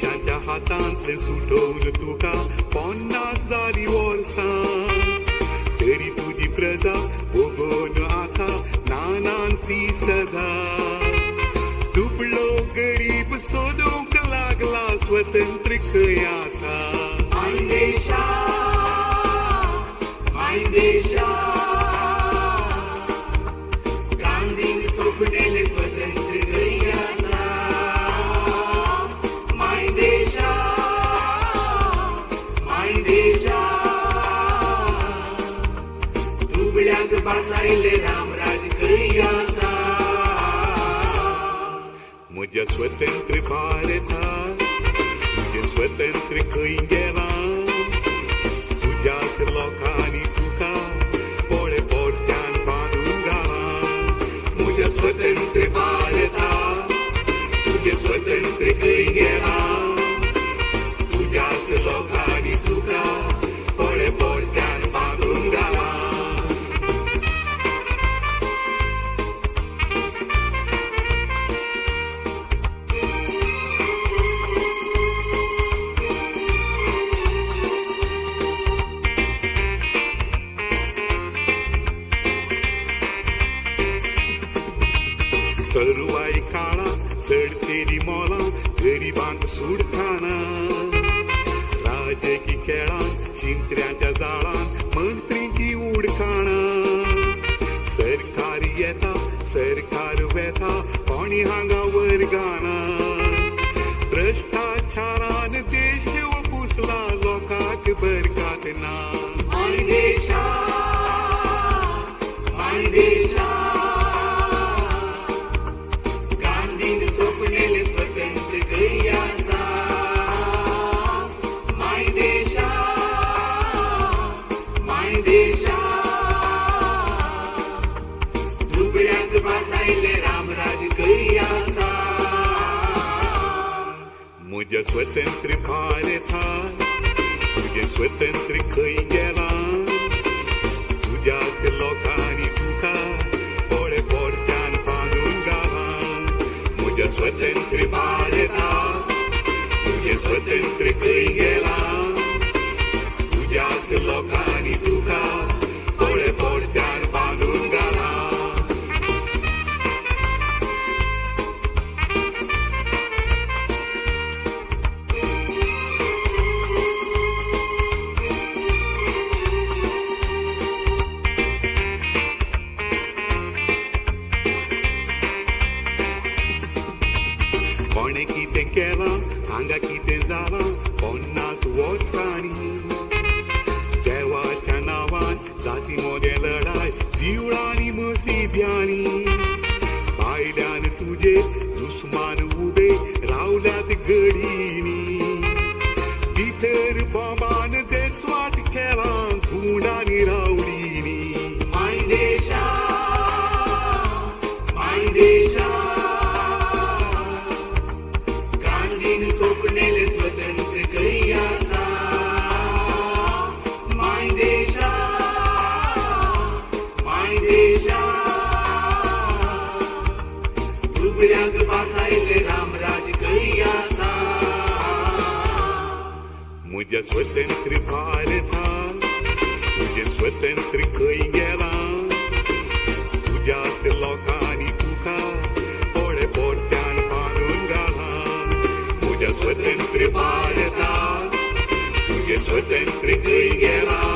ब्रिटिशांच्या हातांतले सुटवलं तुका 50 जाली वर्सां तरी तुजी प्रजा भोगोन आसा नानान 30,000 दुबळो गरीब सोदूंक लागला स्वतंत्र खंय आसा मायदेशा गांधीन सोपलेले स्वतंत्र खंय आसा मायदेशा दुबळ्यांक बासायले रामराज खंय आसा म्हज्या स्वतंत्र भारतांत तुजें स्वतंत्र खंय गेलां तुज्याच लोकांनी तुका पोळे पोरत्यान बांदून घालां म्हज्या स्वतंत्र भारतांत तुजें स्वतंत्र खंय गेलां तुज्याच लोकांनी तुका पोळे पोरत्यान बांदून घालां सरवाई काळा चढतेली मोलां गरिबांक सुडखाना राजकी खेळां शिंत्र्याच्या जाळान मंत्रीची उडखाणां सरकार येता सरकार वेता कोणी हांगा वर्गाना भ्रष्टाचारान देश पुसला लोकांक बरकात ना मायदेशा गांधीन सोपलेले स्वतंत्र खंय आसा मायदेशा दुबळ्यांक बासायले रामराज खंय आसा म्हज्या स्वतंत्र भारतांत तुजें स्वतंत्र खंय गेलां तुज्याच लोकांनी तुका पोळे पोरत्यान बांदून घालां म्हज्या स्वतंत्र भारतांत तुजें स्वतंत्र खंय गेलां तुज्याच लोकांनी तुका पोळे पोरत्यान बांदून घालां कोणें कितें केलां हांगा कितें जालां 50 वर्सांनी देवाच्या नांवान जाती मोदें लढाय देवळांनी मशिद्यांनी भायल्यान तुजे दुस्मान उबे रावल्यात गडींनी भितर बोंबान देसवाट केलां गुंडांनी रावडींनी मायदेशा गांधीन सोपलेले स्वतंत्र खंय आसा मायदेशा दुबळ्यांक बासायले रामराज खंय आसा म्हज्या स्वतंत्र भारतांत तुजें स्वतंत्र खंय गेलां तुज्याच लोकांनी तुका पोळे पोरत्यान बांदून घालां म्हज्या स्वतंत्र भारतांत तुजें स्वतंत्र खंय गेलां